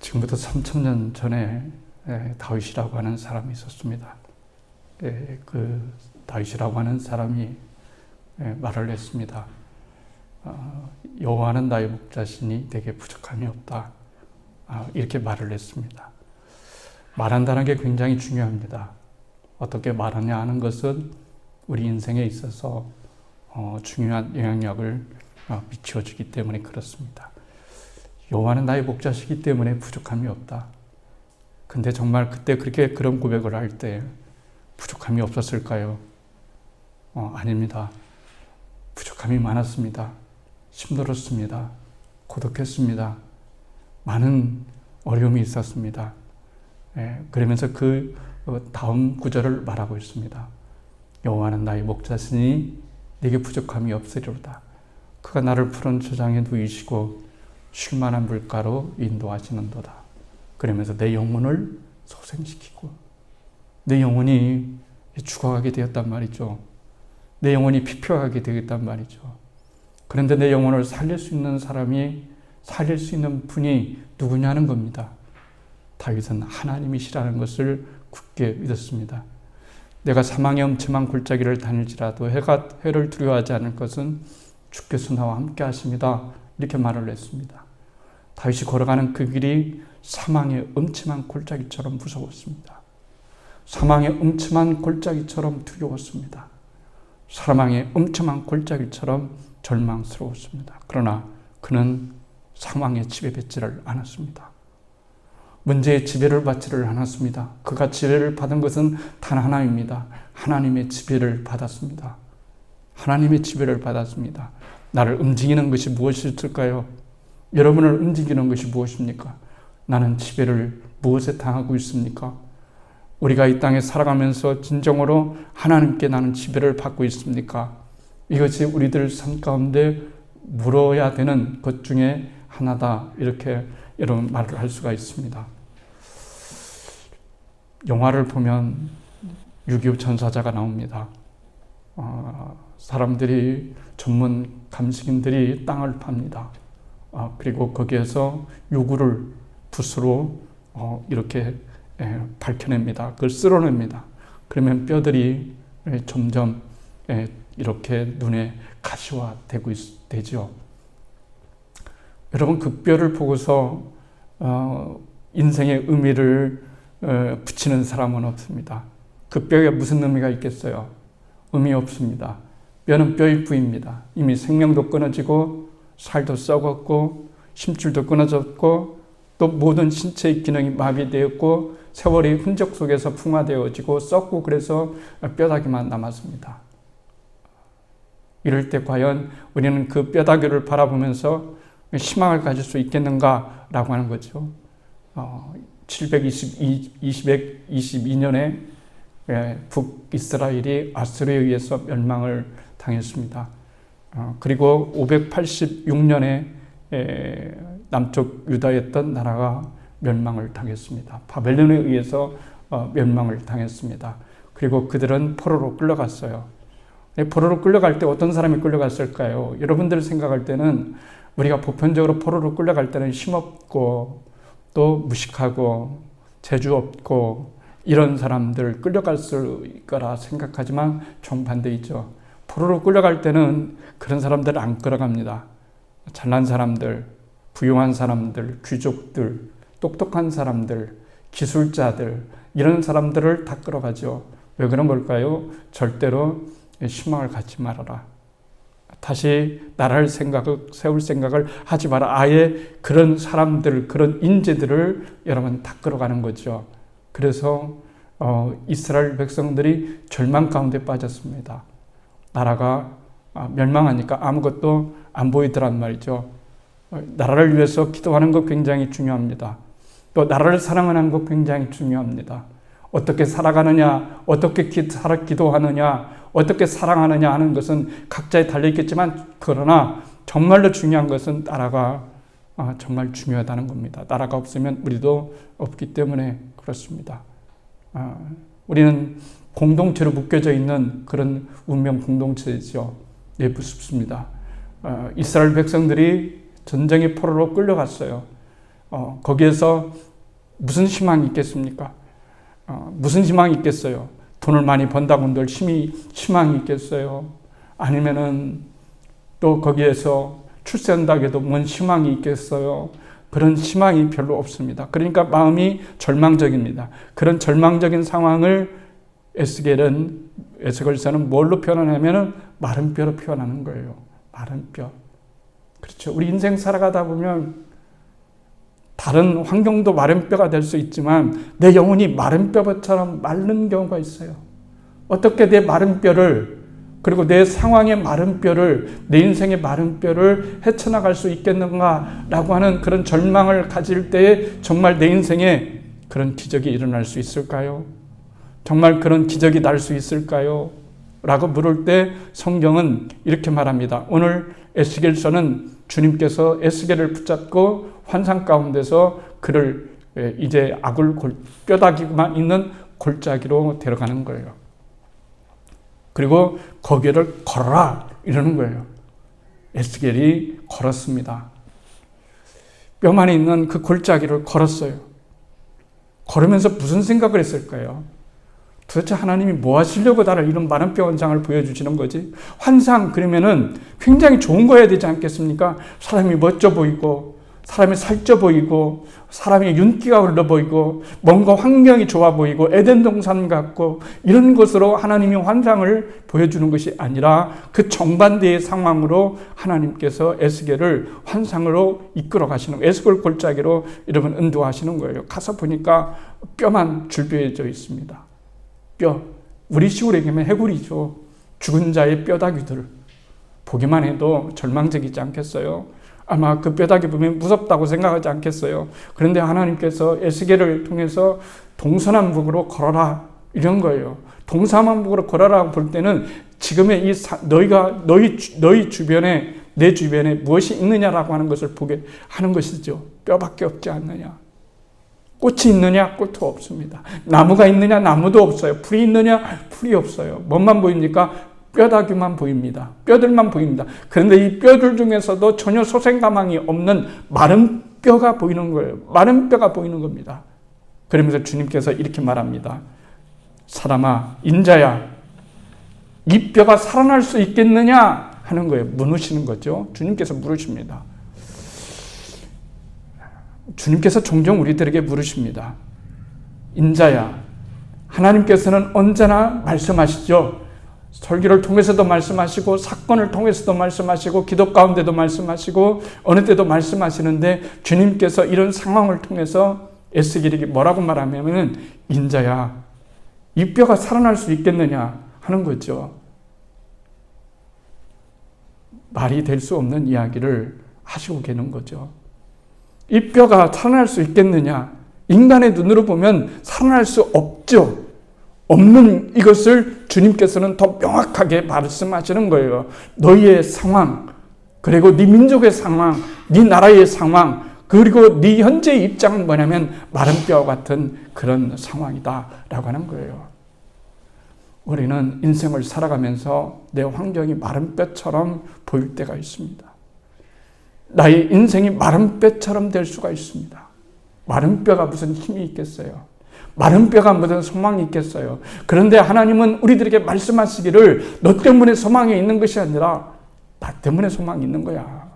지금부터 3,000년 전에 다윗이라고 하는 사람이 있었습니다. 그 다윗이라고 하는 사람이 말을 했습니다. 여호와는 나의 목자시니 내게 부족함이 없다. 이렇게 말을 했습니다. 말한다는 게 굉장히 중요합니다. 어떻게 말하냐 하는 것은 우리 인생에 있어서 중요한 영향력을 미쳐주기 때문에 그렇습니다. 여호와는 나의 목자시기 때문에 부족함이 없다. 근데 정말 그때 그런 고백을 할 때 부족함이 없었을까요? 아닙니다. 부족함이 많았습니다. 힘들었습니다. 고독했습니다. 많은 어려움이 있었습니다. 그러면서 그 다음 구절을 말하고 있습니다. 여호와는 나의 목자시니 내게 부족함이 없으리로다. 그가 나를 푸른 초장에 누이시고 쉴만한 물가로 인도하시는도다. 그러면서 내 영혼을 소생시키고, 내 영혼이 죽어가게 되었단 말이죠. 내 영혼이 피폐하게 되었단 말이죠. 그런데 내 영혼을 살릴 수 있는 사람이, 살릴 수 있는 분이 누구냐는 겁니다. 다윗은 하나님이시라는 것을 굳게 믿었습니다. 내가 사망의 엄침한 골짜기를 다닐지라도 해를 두려워하지 않을 것은 주께서 나와 함께 하십니다. 이렇게 말을 했습니다. 다윗이 걸어가는 그 길이 사망의 엄침한 골짜기처럼 무서웠습니다. 사망의 엄침한 골짜기처럼 두려웠습니다. 사망의 엄침한 골짜기처럼 절망스러웠습니다. 그러나 그는 상황의 지배받지를 않았습니다. 문제의 지배를 받지를 않았습니다. 그가 지배를 받은 것은 단 하나입니다. 하나님의 지배를 받았습니다. 하나님의 지배를 받았습니다. 나를 움직이는 것이 무엇일까요? 여러분을 움직이는 것이 무엇입니까? 나는 지배를 무엇에 당하고 있습니까? 우리가 이 땅에 살아가면서 진정으로 하나님께 나는 지배를 받고 있습니까? 이것이 우리들 삶 가운데 물어야 되는 것 중에 하나다. 이렇게 이런 말을 할 수가 있습니다. 영화를 보면 6.25 전사자가 나옵니다. 사람들이, 전문 감식인들이 땅을 팝니다. 그리고 거기에서 요구를 붓으로 이렇게 밝혀냅니다. 그걸 쓸어냅니다. 그러면 뼈들이 점점 이렇게 눈에 가시화되고 되죠. 여러분, 그 뼈를 보고서 인생의 의미를 붙이는 사람은 없습니다. 그 뼈에 무슨 의미가 있겠어요? 의미 없습니다. 뼈는 뼈일 뿐입니다. 이미 생명도 끊어지고 살도 썩었고 심줄도 끊어졌고 또 모든 신체의 기능이 마비되었고 세월이 흔적 속에서 풍화되어지고 썩고 그래서 뼈다귀만 남았습니다. 이럴 때 과연 우리는 그 뼈다귀를 바라보면서 희망을 가질 수 있겠는가라고 하는 거죠. 722년에 북이스라엘이 아수르에 의해서 멸망을 당했습니다. 그리고 586년에 남쪽 유다였던 나라가 멸망을 당했습니다. 바벨론에 의해서 멸망을 당했습니다. 그리고 그들은 포로로 끌려갔어요. 포로로 끌려갈 때 어떤 사람이 끌려갔을까요? 여러분들 생각할 때는 우리가 보편적으로 포로로 끌려갈 때는 힘없고 또 무식하고 재주 없고 이런 사람들 끌려갈 거라 생각하지만 정반대이죠. 포로로 끌려갈 때는 그런 사람들 안 끌어갑니다. 잘난 사람들, 부유한 사람들, 귀족들, 똑똑한 사람들, 기술자들, 이런 사람들을 다 끌어가죠. 왜 그런 걸까요? 절대로 희망을 갖지 말아라. 다시 나라를 세울 생각을 하지 마라. 아예 그런 사람들, 그런 인재들을 여러분 다 끌어가는 거죠. 그래서 이스라엘 백성들이 절망 가운데 빠졌습니다. 나라가 멸망하니까 아무것도 안 보이더란 말이죠. 나라를 위해서 기도하는 것 굉장히 중요합니다. 또 나라를 사랑하는 것 굉장히 중요합니다. 어떻게 살아가느냐, 어떻게 기도하느냐, 어떻게 사랑하느냐 하는 것은 각자에 달려있겠지만 그러나 정말로 중요한 것은 나라가 정말 중요하다는 겁니다. 나라가 없으면 우리도 없기 때문에 그렇습니다. 우리는 공동체로 묶여져 있는 그런 운명 공동체죠. 예, 무섭습니다. 이스라엘 백성들이 전쟁의 포로로 끌려갔어요. 거기에서 무슨 희망이 있겠습니까? 무슨 희망이 있겠어요? 돈을 많이 번다고 한들 희망이 있겠어요? 아니면은 또 거기에서 출세한다고 해도 뭔 희망이 있겠어요? 그런 희망이 별로 없습니다. 그러니까 마음이 절망적입니다. 그런 절망적인 상황을 에스겔서는 뭘로 표현하냐면은 마른 뼈로 표현하는 거예요. 마른 뼈. 그렇죠. 우리 인생 살아가다 보면 다른 환경도 마른 뼈가 될 수 있지만 내 영혼이 마른 뼈처럼 마른 경우가 있어요. 어떻게 내 마른 뼈를, 그리고 내 상황의 마른 뼈를, 내 인생의 마른 뼈를 헤쳐나갈 수 있겠는가라고 하는 그런 절망을 가질 때에 정말 내 인생에 그런 기적이 일어날 수 있을까요? 정말 그런 기적이 날 수 있을까요? 라고 물을 때 성경은 이렇게 말합니다. 오늘 에스겔서는 주님께서 에스겔을 붙잡고 환상 가운데서 그를 이제 뼈다귀만 있는 골짜기로 데려가는 거예요. 그리고 거기를 걸어라 이러는 거예요. 에스겔이 걸었습니다. 뼈만 있는 그 골짜기를 걸었어요. 걸으면서 무슨 생각을 했을까요? 도대체 하나님이 뭐 하시려고 나를 이런 마른 뼈 환상을 보여주시는 거지? 환상 그러면은 굉장히 좋은 거여야 되지 않겠습니까? 사람이 멋져 보이고, 사람이 살쪄 보이고, 사람의 윤기가 흘러 보이고, 뭔가 환경이 좋아 보이고, 에덴 동산 같고, 이런 것으로 하나님이 환상을 보여주는 것이 아니라 그 정반대의 상황으로 하나님께서 에스겔을 환상으로 이끌어 가시는 거예요. 에스겔 골짜기로 여러분 인도하시는 거예요. 가서 보니까 뼈만 줄비해져 있습니다. 뼈, 우리 식으로 얘기하면 해구리죠. 죽은 자의 뼈다귀들. 보기만 해도 절망적이지 않겠어요? 아마 그 뼈다귀 보면 무섭다고 생각하지 않겠어요? 그런데 하나님께서 에스겔을 통해서 동서남북으로 걸어라 이런 거예요. 동서남북으로 걸어라 볼 때는 지금의 너희 주변에, 내 주변에 무엇이 있느냐라고 하는 것을 보게 하는 것이죠. 뼈밖에 없지 않느냐. 꽃이 있느냐? 꽃도 없습니다. 나무가 있느냐? 나무도 없어요. 풀이 있느냐? 풀이 없어요. 뭐만 보입니까? 뼈다귀만 보입니다. 뼈들만 보입니다. 그런데 이 뼈들 중에서도 전혀 소생가망이 없는 마른 뼈가 보이는 거예요. 마른 뼈가 보이는 겁니다. 그러면서 주님께서 이렇게 말합니다. 사람아, 인자야, 이 뼈가 살아날 수 있겠느냐? 하는 거예요. 물으시는 거죠. 주님께서 물으십니다. 주님께서 종종 우리들에게 물으십니다. 인자야, 하나님께서는 언제나 말씀하시죠. 설교를 통해서도 말씀하시고 사건을 통해서도 말씀하시고 기도 가운데도 말씀하시고 어느 때도 말씀하시는데 주님께서 이런 상황을 통해서 에스겔에게 뭐라고 말하냐면 인자야, 이 뼈가 살아날 수 있겠느냐 하는 거죠. 말이 될 수 없는 이야기를 하시고 계는 거죠. 이 뼈가 살아날 수 있겠느냐? 인간의 눈으로 보면 살아날 수 없죠. 없는 이것을 주님께서는 더 명확하게 말씀하시는 거예요. 너희의 상황, 그리고 네 민족의 상황, 네 나라의 상황, 그리고 네 현재의 입장은 뭐냐면 마른 뼈 같은 그런 상황이다라고 하는 거예요. 우리는 인생을 살아가면서 내 환경이 마른 뼈처럼 보일 때가 있습니다. 나의 인생이 마른 뼈처럼 될 수가 있습니다. 마른 뼈가 무슨 힘이 있겠어요? 마른 뼈가 무슨 소망이 있겠어요? 그런데 하나님은 우리들에게 말씀하시기를 너 때문에 소망이 있는 것이 아니라 나 때문에 소망이 있는 거야.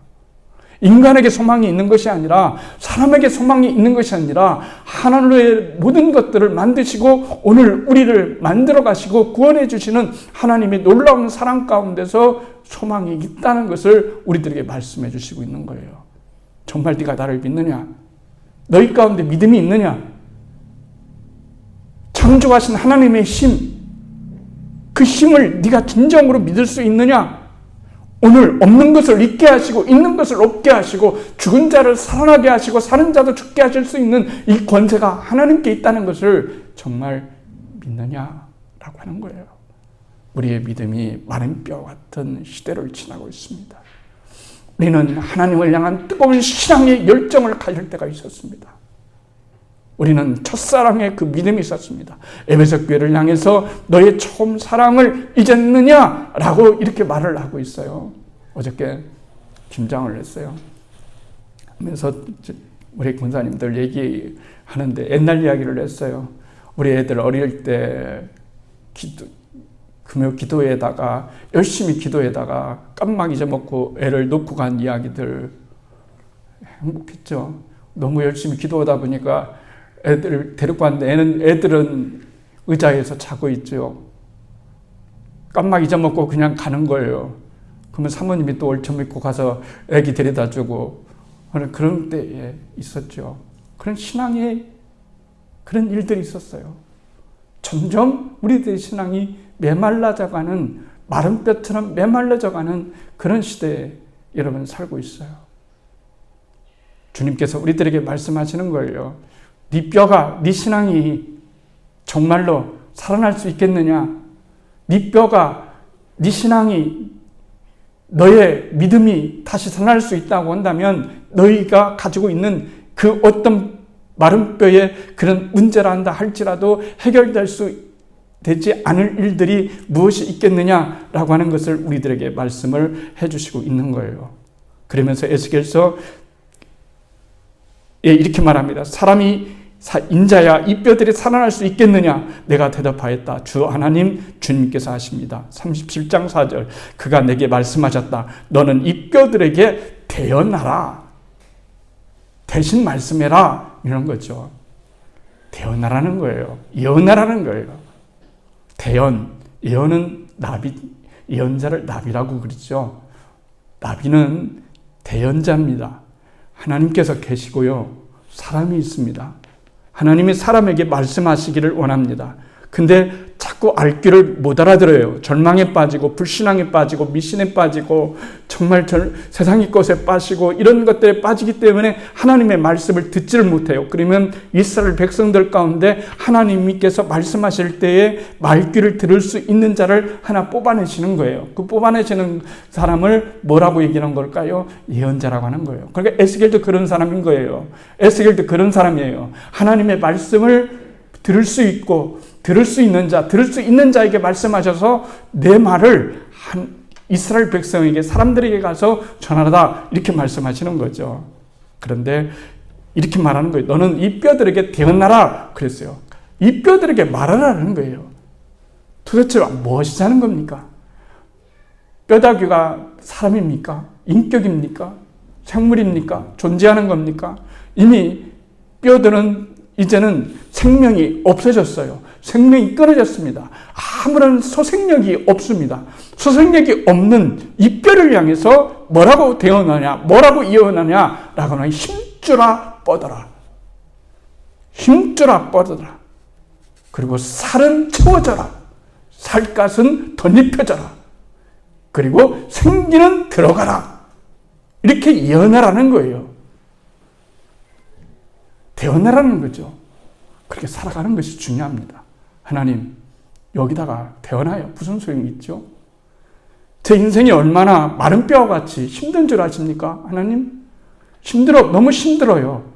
인간에게 소망이 있는 것이 아니라 사람에게 소망이 있는 것이 아니라 하나님의 모든 것들을 만드시고 오늘 우리를 만들어 가시고 구원해 주시는 하나님의 놀라운 사랑 가운데서 소망이 있다는 것을 우리들에게 말씀해 주시고 있는 거예요. 정말 네가 나를 믿느냐? 너희 가운데 믿음이 있느냐? 창조하신 하나님의 힘, 그 힘을 네가 진정으로 믿을 수 있느냐? 오늘 없는 것을 있게 하시고 있는 것을 없게 하시고 죽은 자를 살아나게 하시고 사는 자도 죽게 하실 수 있는 이 권세가 하나님께 있다는 것을 정말 믿느냐라고 하는 거예요. 우리의 믿음이 마른 뼈 같은 시대를 지나고 있습니다. 우리는 하나님을 향한 뜨거운 신앙의 열정을 가질 때가 있었습니다. 우리는 첫사랑의 그 믿음이 있었습니다. 에베소 교회를 향해서 너의 처음 사랑을 잊었느냐라고 이렇게 말을 하고 있어요. 어저께 김장을 했어요. 하면서 우리 군사님들 얘기하는데 옛날 이야기를 했어요. 우리 애들 어릴 때 금요 기도에다가 열심히 기도에다가 깜막 잊어먹고 애를 놓고 간 이야기들 행복했죠. 너무 열심히 기도하다 보니까 애들을 데리고 왔는데 애들은 의자에서 자고 있죠. 깜막 잊어먹고 그냥 가는 거예요. 그러면 사모님이 또 얼쳐먹고 가서 애기 데려다 주고 그런 때에 있었죠. 그런 신앙의 그런 일들이 있었어요. 점점 우리들의 신앙이 메말라져가는, 마른 뼈처럼 메말라져가는 그런 시대에 여러분 살고 있어요. 주님께서 우리들에게 말씀하시는 거예요. 네 뼈가, 네 신앙이 정말로 살아날 수 있겠느냐? 네 뼈가, 네 신앙이, 너의 믿음이 다시 살아날 수 있다고 한다면 너희가 가지고 있는 그 어떤 마른 뼈의 그런 문제라 한다 할지라도 해결될 수 되지 않을 일들이 무엇이 있겠느냐라고 하는 것을 우리들에게 말씀을 해주시고 있는 거예요. 그러면서 에스겔서 이렇게 말합니다. 사람이 인자야 이 뼈들이 살아날 수 있겠느냐? 내가 대답하였다. 주 하나님 주님께서 하십니다. 37장 4절 그가 내게 말씀하셨다. 너는 이 뼈들에게 대언하라. 대신 말씀해라. 이런 거죠. 대언하라는 거예요. 예언하라는 거예요. 대언, 예언은 나비, 예언자를 나비라고 그러죠. 나비는 대언자입니다. 하나님께서 계시고요. 사람이 있습니다. 하나님이 사람에게 말씀하시기를 원합니다. 근데 자꾸 알귀를 못 알아들어요. 절망에 빠지고 불신앙에 빠지고 미신에 빠지고 정말 세상의 것에 빠지고 이런 것들에 빠지기 때문에 하나님의 말씀을 듣지를 못해요. 그러면 이스라엘 백성들 가운데 하나님께서 말씀하실 때에 말귀를 들을 수 있는 자를 하나 뽑아내시는 거예요. 그 뽑아내시는 사람을 뭐라고 얘기하는 걸까요? 예언자라고 하는 거예요. 그러니까 에스겔도 그런 사람인 거예요. 에스겔도 그런 사람이에요. 하나님의 말씀을 들을 수 있고 들을 수 있는 자에게 말씀하셔서 내 말을 이스라엘 백성에게 사람들에게 가서 전하라 이렇게 말씀하시는 거죠. 그런데 이렇게 말하는 거예요. 너는 이 뼈들에게 대언하라 그랬어요. 이 뼈들에게 말하라는 거예요. 도대체 무엇이자는 겁니까? 뼈다귀가 사람입니까? 인격입니까? 생물입니까? 존재하는 겁니까? 이미 뼈들은 이제는 생명이 없어졌어요. 생명이 끊어졌습니다. 아무런 소생력이 없습니다. 소생력이 없는 이 뼈를 향해서 뭐라고 대언하냐, 뭐라고 예언하냐라고 하면 힘주라 뻗어라. 힘주라 뻗어라. 그리고 살은 채워져라. 살갗은 덧입혀져라. 그리고 생기는 들어가라. 이렇게 예언하라는 거예요. 대언하라는 거죠. 그렇게 살아가는 것이 중요합니다. 하나님, 여기다가 대언하여 무슨 소용이 있죠? 제 인생이 얼마나 마른 뼈와 같이 힘든 줄 아십니까? 하나님? 너무 힘들어요.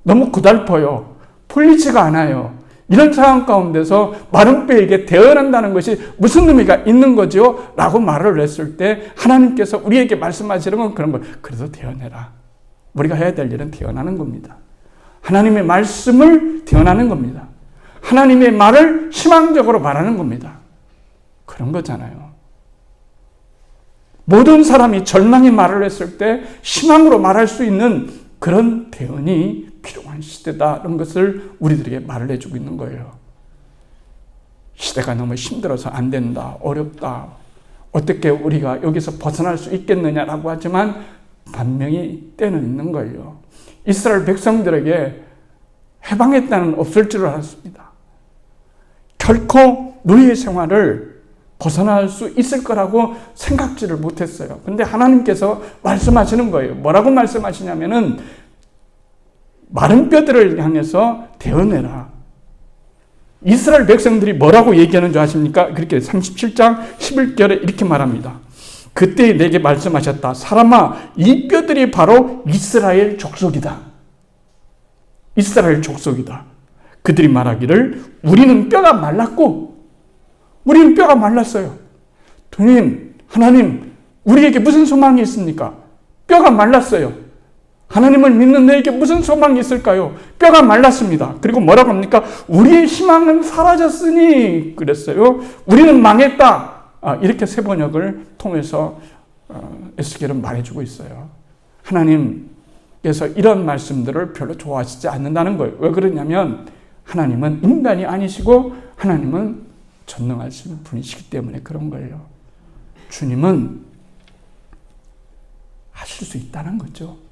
너무 고달퍼요. 풀리지가 않아요. 이런 상황 가운데서 마른 뼈에게 대언한다는 것이 무슨 의미가 있는 거죠? 라고 말을 했을 때 하나님께서 우리에게 말씀하시는 건 그런 거예요. 그래도 대언해라. 우리가 해야 될 일은 대언하는 겁니다. 하나님의 말씀을 대언하는 겁니다. 하나님의 말을 희망적으로 말하는 겁니다. 그런 거잖아요. 모든 사람이 절망의 말을 했을 때 희망으로 말할 수 있는 그런 대언이 필요한 시대다라는 것을 우리들에게 말을 해주고 있는 거예요. 시대가 너무 힘들어서 안 된다, 어렵다, 어떻게 우리가 여기서 벗어날 수 있겠느냐라고 하지만 분명히 때는 있는 거예요. 이스라엘 백성들에게 해방의 때는 없을 줄 알았습니다. 결코 노예 생활을 벗어날 수 있을 거라고 생각지를 못했어요. 근데 하나님께서 말씀하시는 거예요. 뭐라고 말씀하시냐면은 마른 뼈들을 향해서 대언해라. 이스라엘 백성들이 뭐라고 얘기하는 줄 아십니까? 그렇게 37장 11절에 이렇게 말합니다. 그때 내게 말씀하셨다. 사람아, 이 뼈들이 바로 이스라엘 족속이다. 이스라엘 족속이다. 그들이 말하기를 우리는 뼈가 말랐고 우리는 뼈가 말랐어요. 하나님, 우리에게 무슨 소망이 있습니까? 뼈가 말랐어요. 하나님을 믿는 너에게 무슨 소망이 있을까요? 뼈가 말랐습니다. 그리고 뭐라고 합니까? 우리의 희망은 사라졌으니 그랬어요. 우리는 망했다. 이렇게 새 번역을 통해서 에스겔은 말해주고 있어요. 하나님께서 이런 말씀들을 별로 좋아하시지 않는다는 거예요. 왜 그러냐면 하나님은 인간이 아니시고 하나님은 전능하신 분이시기 때문에 그런 거예요. 주님은 하실 수 있다는 거죠.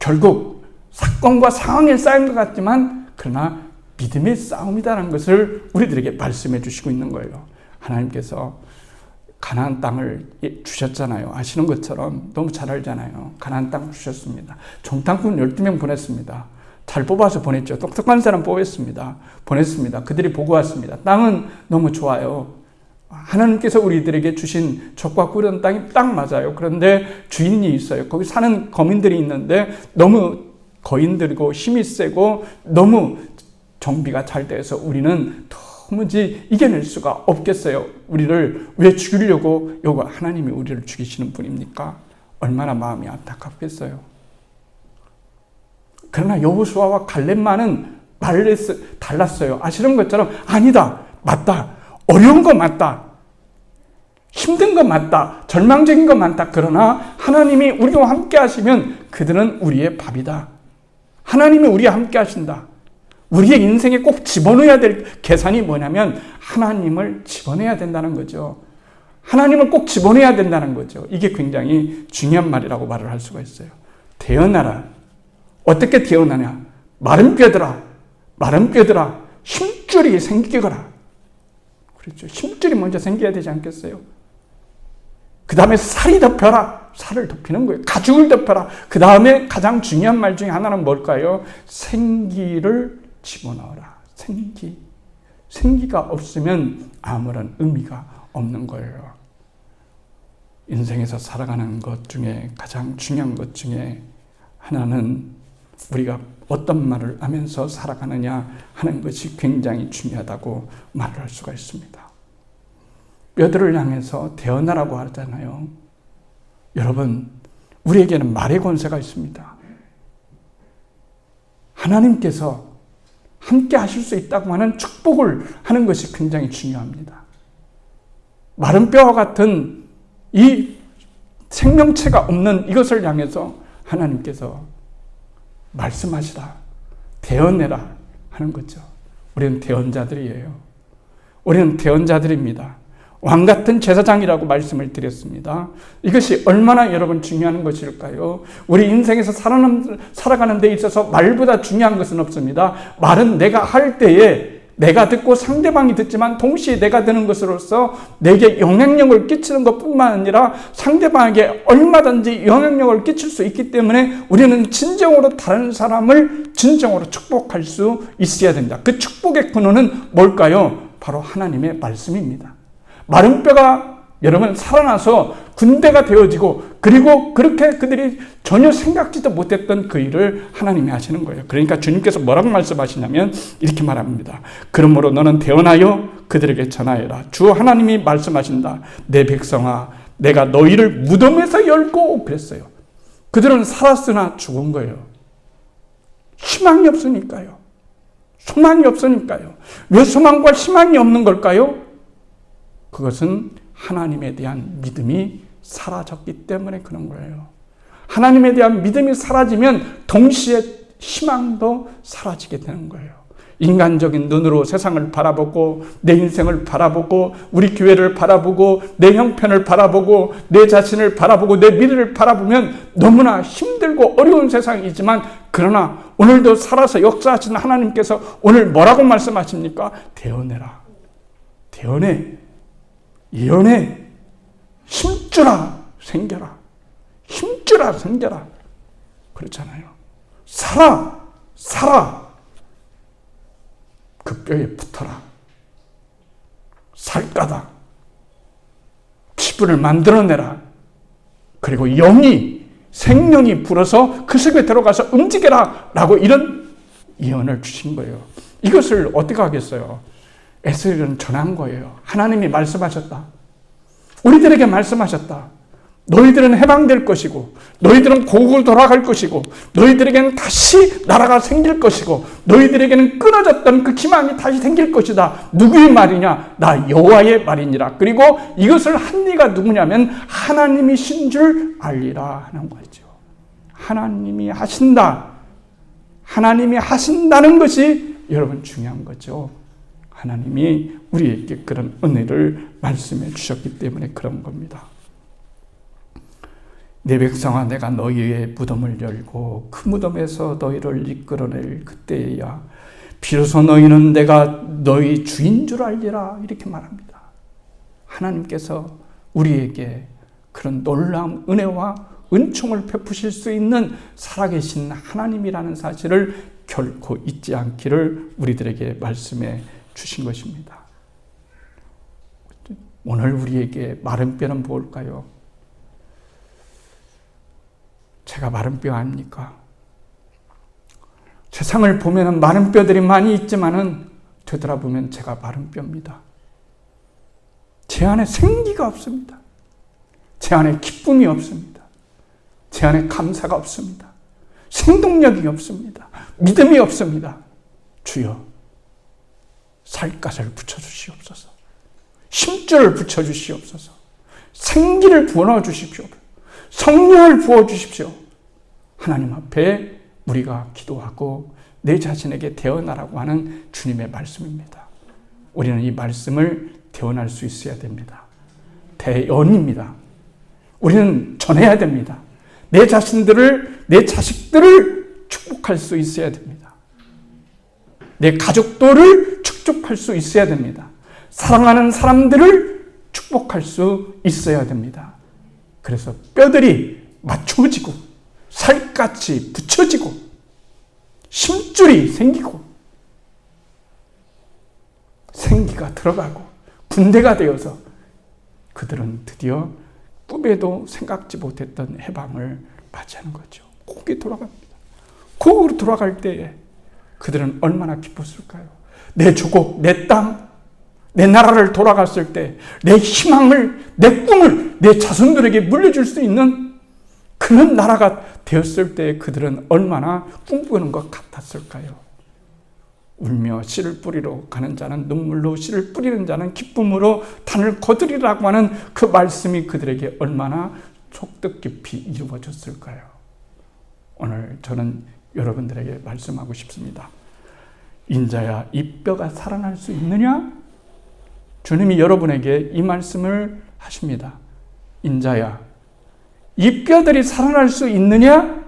결국 사건과 상황의 싸움인 것 같지만 그러나 믿음의 싸움이라는 것을 우리들에게 말씀해 주시고 있는 거예요. 하나님께서 가나안 땅을 주셨잖아요. 아시는 것처럼 너무 잘 알잖아요. 가나안 땅 주셨습니다. 정탐꾼 12명 보냈습니다. 잘 뽑아서 보냈죠. 똑똑한 사람 보냈습니다. 그들이 보고 왔습니다. 땅은 너무 좋아요. 하나님께서 우리들에게 주신 적과 꿀은 땅이 딱 맞아요. 그런데 주인이 있어요. 거기 사는 거민들이 있는데 너무 거인들이고 힘이 세고 너무 정비가 잘 돼서 우리는 도무지 이겨낼 수가 없겠어요. 우리를 왜 죽이려고 여기 하나님이 우리를 죽이시는 분입니까? 얼마나 마음이 안타깝겠어요. 그러나 여호수아와 갈렙만은 달랐어요. 아시는 것처럼 아니다, 맞다, 어려운 거 맞다, 힘든 거 맞다, 절망적인 거 맞다. 그러나 하나님이 우리와 함께 하시면 그들은 우리의 밥이다. 하나님이 우리와 함께 하신다. 우리의 인생에 꼭 집어넣어야 될 계산이 뭐냐면 하나님을 집어넣어야 된다는 거죠. 하나님을 꼭 집어넣어야 된다는 거죠. 이게 굉장히 중요한 말이라고 말을 할 수가 있어요. 태어나라. 어떻게 태어나냐? 마른 뼈들아, 힘줄이 생기거라. 그렇죠. 힘줄이 먼저 생겨야 되지 않겠어요? 그 다음에 살이 덮여라. 살을 덮이는 거예요. 가죽을 덮여라. 그 다음에 가장 중요한 말 중에 하나는 뭘까요? 생기를 집어넣어라. 생기가 없으면 아무런 의미가 없는 거예요. 인생에서 살아가는 것 중에 가장 중요한 것 중에 하나는 우리가 어떤 말을 하면서 살아가느냐 하는 것이 굉장히 중요하다고 말을 할 수가 있습니다. 뼈들을 향해서 태어나라고 하잖아요. 여러분, 우리에게는 말의 권세가 있습니다. 하나님께서 함께 하실 수 있다고 하는 축복을 하는 것이 굉장히 중요합니다. 마른 뼈와 같은 이 생명체가 없는 이것을 향해서 하나님께서 말씀하시라, 대언해라 하는 거죠. 우리는 대언자들이에요. 우리는 대언자들입니다. 왕 같은 제사장이라고 말씀을 드렸습니다. 이것이 얼마나 여러분 중요한 것일까요? 우리 인생에서 살아가는 데 있어서 말보다 중요한 것은 없습니다. 말은 내가 할 때에 내가 듣고 상대방이 듣지만 동시에 내가 듣는 것으로서 내게 영향력을 끼치는 것뿐만 아니라 상대방에게 얼마든지 영향력을 끼칠 수 있기 때문에 우리는 진정으로 다른 사람을 진정으로 축복할 수 있어야 됩니다. 그 축복의 근원은 뭘까요? 바로 하나님의 말씀입니다. 마른 뼈가 여러분 살아나서 군대가 되어지고 그리고 그렇게 그들이 전혀 생각지도 못했던 그 일을 하나님이 하시는 거예요. 그러니까 주님께서 뭐라고 말씀하시냐면 이렇게 말합니다. 그러므로 너는 대언하여 그들에게 전하여라. 주 하나님이 말씀하신다. 내 백성아, 내가 너희를 무덤에서 열고 그랬어요. 그들은 살았으나 죽은 거예요. 희망이 없으니까요. 소망이 없으니까요. 왜 소망과 희망이 없는 걸까요? 그것은 하나님에 대한 믿음이 사라졌기 때문에 그런 거예요. 하나님에 대한 믿음이 사라지면 동시에 희망도 사라지게 되는 거예요. 인간적인 눈으로 세상을 바라보고 내 인생을 바라보고 우리 교회를 바라보고 내 형편을 바라보고 내 자신을 바라보고 내 미래를 바라보면 너무나 힘들고 어려운 세상이지만 그러나 오늘도 살아서 역사하시는 하나님께서 오늘 뭐라고 말씀하십니까? 대언해라. 대언해. 예언해. 힘주라 생겨라. 힘주라 생겨라. 그렇잖아요. 살아. 그 뼈에 붙어라. 살까다. 피부를 만들어내라. 그리고 생명이 불어서 그 속에 들어가서 움직여라. 라고 이런 예언을 주신 거예요. 이것을 어떻게 하겠어요? 에스겔은 전한 거예요. 하나님이 말씀하셨다. 우리들에게 말씀하셨다. 너희들은 해방될 것이고, 너희들은 고국으로 돌아갈 것이고, 너희들에게는 다시 나라가 생길 것이고, 너희들에게는 끊어졌던 그 기망이 다시 생길 것이다. 누구의 말이냐? 나 여호와의 말이니라. 그리고 이것을 한 이가 누구냐면 하나님이신 줄 알리라 하는 거죠. 하나님이 하신다. 하나님이 하신다는 것이 여러분 중요한 거죠. 하나님이 우리에게 그런 은혜를 말씀해 주셨기 때문에 그런 겁니다. 내 백성아, 내가 너희의 무덤을 열고 그 무덤에서 너희를 이끌어낼 그때야 비로소 너희는 내가 너희 주인 줄 알리라. 이렇게 말합니다. 하나님께서 우리에게 그런 놀라운 은혜와 은총을 베푸실 수 있는 살아계신 하나님이라는 사실을 결코 잊지 않기를 우리들에게 말씀해 주신 것입니다. 오늘 우리에게 마른 뼈는 뭘까요? 제가 마른 뼈 아닙니까? 세상을 보면 마른 뼈들이 많이 있지만은 되돌아보면 제가 마른 뼈입니다. 제 안에 생기가 없습니다. 제 안에 기쁨이 없습니다. 제 안에 감사가 없습니다. 생동력이 없습니다. 믿음이 없습니다. 주여, 살갗을 붙여주시옵소서. 힘줄을 붙여주시옵소서. 생기를 부어주십시오. 성령을 부어주십시오. 하나님 앞에 우리가 기도하고 내 자신에게 대언하라고 하는 주님의 말씀입니다. 우리는 이 말씀을 대언할 수 있어야 됩니다. 대언입니다. 우리는 전해야 됩니다. 내 자신들을, 내 자식들을 축복할 수 있어야 됩니다. 내 가족들을 축복할 수 있어야 됩니다. 사랑하는 사람들을 축복할 수 있어야 됩니다. 그래서 뼈들이 맞춰지고 살갗이 붙여지고 힘줄이 생기고 생기가 들어가고 군대가 되어서 그들은 드디어 꿈에도 생각지 못했던 해방을 맞이하는 거죠. 고국에 돌아갑니다. 고국으로 돌아갈 때에 그들은 얼마나 기뻤을까요? 내 조국, 내 땅, 내 나라를 돌아갔을 때 내 희망을, 내 꿈을 내 자손들에게 물려줄 수 있는 그런 나라가 되었을 때 그들은 얼마나 꿈꾸는 것 같았을까요? 울며 씨를 뿌리러 가는 자는 눈물로, 씨를 뿌리는 자는 기쁨으로 단을 거두리라고 하는 그 말씀이 그들에게 얼마나 촉득 깊이 이루어졌을까요? 오늘 저는 여러분들에게 말씀하고 싶습니다. 인자야, 이 뼈가 살아날 수 있느냐? 주님이 여러분에게 이 말씀을 하십니다. 인자야, 이 뼈들이 살아날 수 있느냐?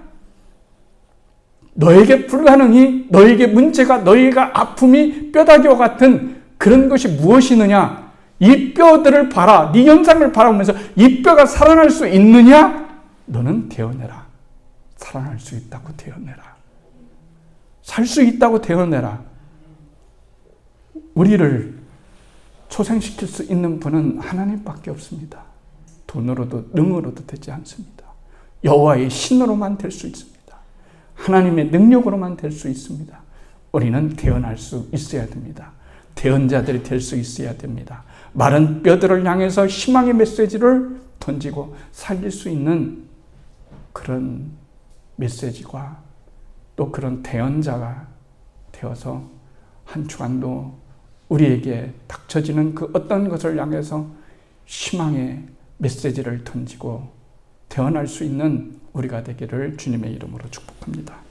너에게 불가능이, 너에게 문제가, 너희가 아픔이 뼈다귀와 같은 그런 것이 무엇이느냐? 이 뼈들을 봐라. 네 영상을 바라보면서 이 뼈가 살아날 수 있느냐? 너는 되어내라. 살아날 수 있다고 되어내라. 살 수 있다고 되어내라. 우리를 초생시킬 수 있는 분은 하나님밖에 없습니다. 돈으로도 능으로도 되지 않습니다. 여호와의 신으로만 될 수 있습니다. 하나님의 능력으로만 될 수 있습니다. 우리는 태어날 수 있어야 됩니다. 대언자들이 될 수 있어야 됩니다. 마른 뼈들을 향해서 희망의 메시지를 던지고 살릴 수 있는 그런 메시지와 또 그런 대언자가 되어서 한 주간도 우리에게 닥쳐지는 그 어떤 것을 향해서 희망의 메시지를 던지고 태어날 수 있는 우리가 되기를 주님의 이름으로 축복합니다.